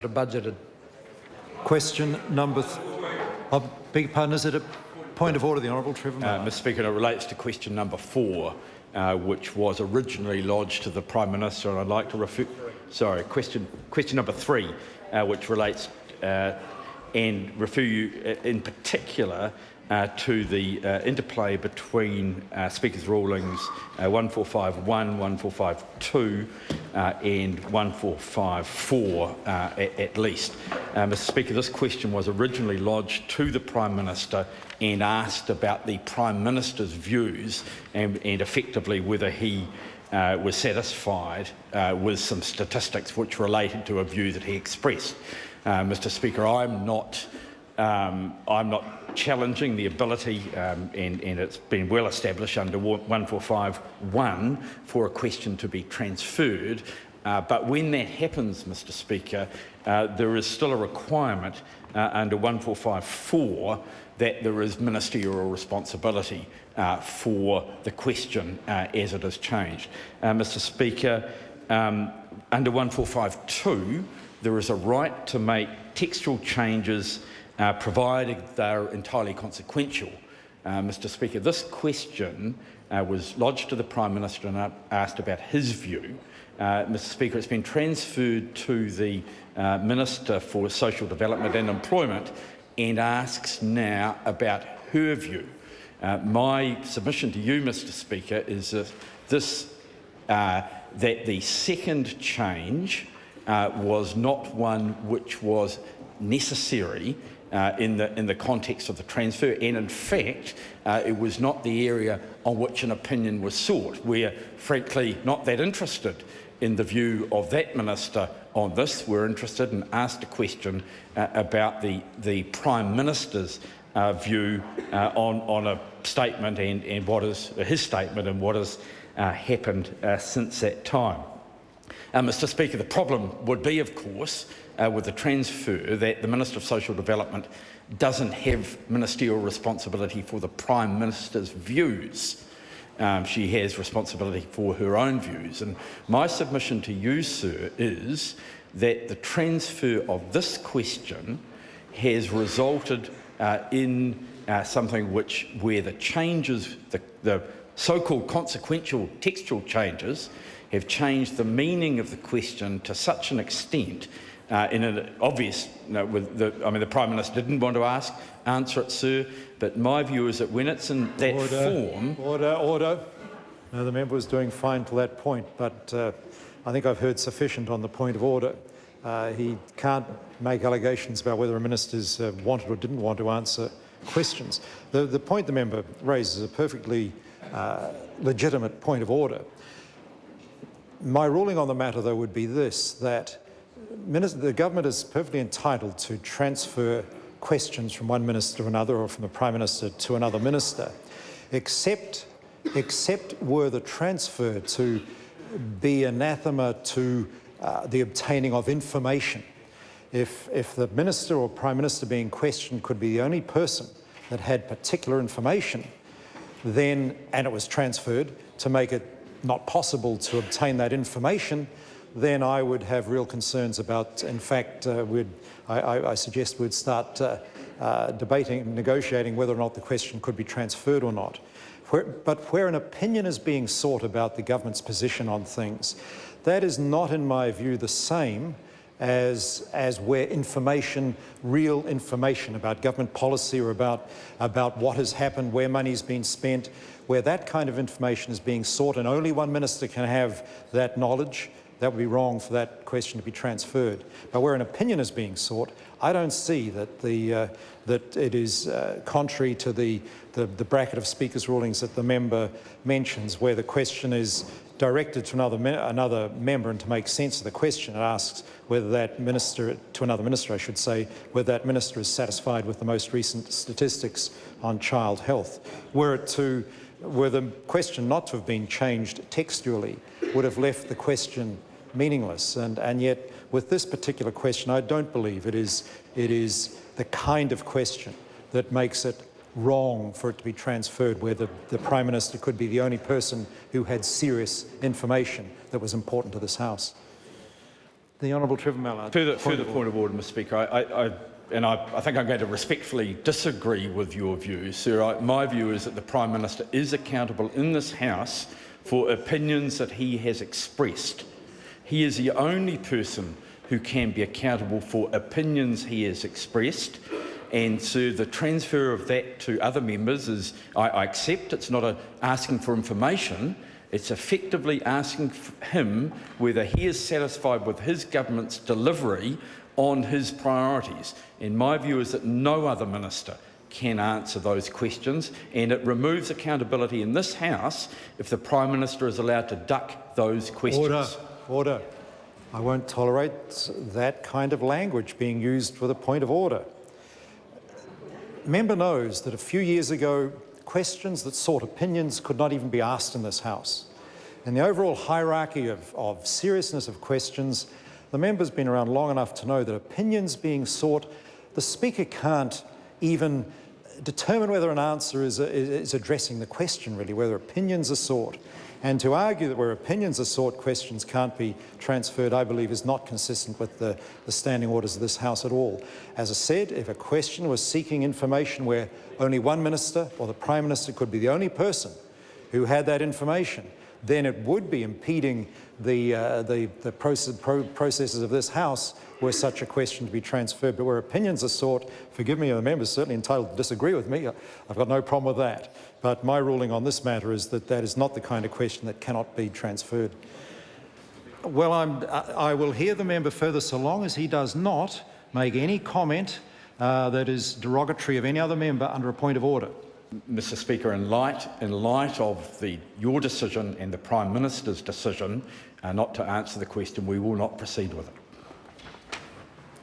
budgeted. Question number. I beg your pardon. Is it a point of order, the Honourable Trevor Murdoch? Mr. Speaker, it relates to question number 4, which was originally lodged to the Prime Minister, and I'd like to refer. Sorry, question number 3, which relates and refer you in particular to the interplay between Speaker's rulings 1451, 1452 and 1454 at least. Mr. Speaker, this question was originally lodged to the Prime Minister and asked about the Prime Minister's views and effectively whether he was satisfied with some statistics which related to a view that he expressed. Mr. Speaker, I'm not challenging the ability, and it's been well established under 1451 for a question to be transferred. But when that happens, Mr. Speaker, there is still a requirement under 1454 that there is ministerial responsibility for the question as it is changed. Mr. Speaker, under 1452, there is a right to make textual changes provided they're entirely consequential. Mr. Speaker, this question was lodged to the Prime Minister and asked about his view. Mr. Speaker, it's been transferred to the Minister for Social Development and Employment and asks now about her view. My submission to you, Mr. Speaker, is that the second change was not one which was necessary in the context of the transfer, and in fact it was not the area on which an opinion was sought. We're frankly not that interested in the view of that minister on this. We're interested and asked a question about the Prime Minister's view on a statement and what is his statement and what has happened since that time. Mr. Speaker, the problem would be, of course, with the transfer that the Minister of Social Development doesn't have ministerial responsibility for the Prime Minister's views. She has responsibility for her own views. And my submission to you, sir, is that the transfer of this question has resulted in something where the changes, the so-called consequential textual changes, have changed the meaning of the question to such an extent, in an obvious, the Prime Minister didn't want to answer it, sir, but my view is that when it's in that form... Order. No, the member was doing fine to that point, but I think I've heard sufficient on the point of order. He can't make allegations about whether a minister's wanted or didn't want to answer questions. The point the member raises is a perfectly legitimate point of order. My ruling on the matter, though, would be this, that the government is perfectly entitled to transfer questions from one minister to another or from the Prime Minister to another minister, except were the transfer to be anathema to the obtaining of information. If the Minister or Prime Minister being questioned could be the only person that had particular information, then, and it was transferred to make it not possible to obtain that information, then I would have real concerns about, in fact, I suggest we'd start debating and negotiating whether or not the question could be transferred or not. But where an opinion is being sought about the government's position on things, that is not, in my view, the same as where information, real information about government policy or about what has happened, where money's been spent, where that kind of information is being sought and only one minister can have that knowledge, that would be wrong for that question to be transferred. But where an opinion is being sought, I don't see that that it is contrary to the bracket of Speaker's rulings that the member mentions, where the question is directed to another member, and to make sense of the question, it asks whether that minister, to another minister I should say, whether that minister is satisfied with the most recent statistics on child health. Were the question not to have been changed textually, would have left the question meaningless, and yet with this particular question I don't believe it is the kind of question that makes it wrong for it to be transferred, where the Prime Minister could be the only person who had serious information that was important to this House. The Honourable Trevor Mallard. Further point of order, Mr Speaker. I think I'm going to respectfully disagree with your view, sir. My view is that the Prime Minister is accountable in this House for opinions that he has expressed. He is the only person who can be accountable for opinions he has expressed. And so the transfer of that to other members is, I accept, it's not asking for information. It's effectively asking him whether he is satisfied with his government's delivery on his priorities. And my view is that no other minister can answer those questions, and it removes accountability in this House if the Prime Minister is allowed to duck those questions. Order. Order. I won't tolerate that kind of language being used for the point of order. Member knows that a few years ago, questions that sought opinions could not even be asked in this House. In the overall hierarchy of seriousness of questions, the member's been around long enough to know that opinions being sought, the Speaker can't even determine whether an answer is addressing the question, really, whether opinions are sought. And to argue that where opinions are sought, questions can't be transferred, I believe, is not consistent with the standing orders of this House at all. As I said, if a question was seeking information where only one minister or the Prime Minister could be the only person who had that information, then it would be impeding the processes of this House were such a question to be transferred. But where opinions are sought, forgive me, the member's certainly entitled to disagree with me. I've got no problem with that. But my ruling on this matter is that that is not the kind of question that cannot be transferred. Well, I will hear the member further so long as he does not make any comment that is derogatory of any other member under a point of order. Mr Speaker, in light of your decision and the Prime Minister's decision not to answer the question, we will not proceed with it.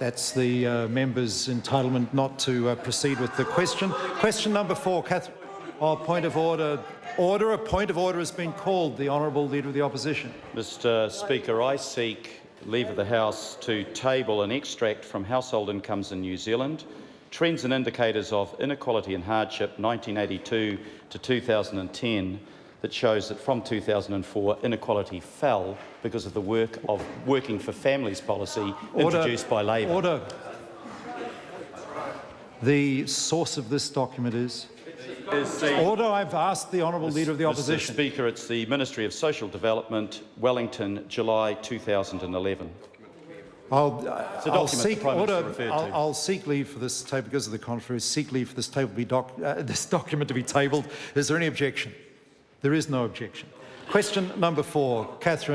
That's the member's entitlement not to proceed with the question. Question number 4, Catherine. Oh, point of order. Order. A point of order has been called. The Honourable Leader of the Opposition. Mr Speaker, I seek leave of the House to table an extract from Household Incomes in New Zealand, Trends and Indicators of Inequality and Hardship 1982 to 2010, that shows that from 2004 inequality fell because of the work of Working for Families policy introduced by Labor. Order. The source of this document is? Order. I've asked the Honourable Leader of the Opposition. Mr Speaker, it's the Ministry of Social Development, Wellington, July 2011. I'll seek leave for this table because of the contrary. Seek leave for this this document to be tabled. Is there any objection? There is no objection. Question number 4, Catherine.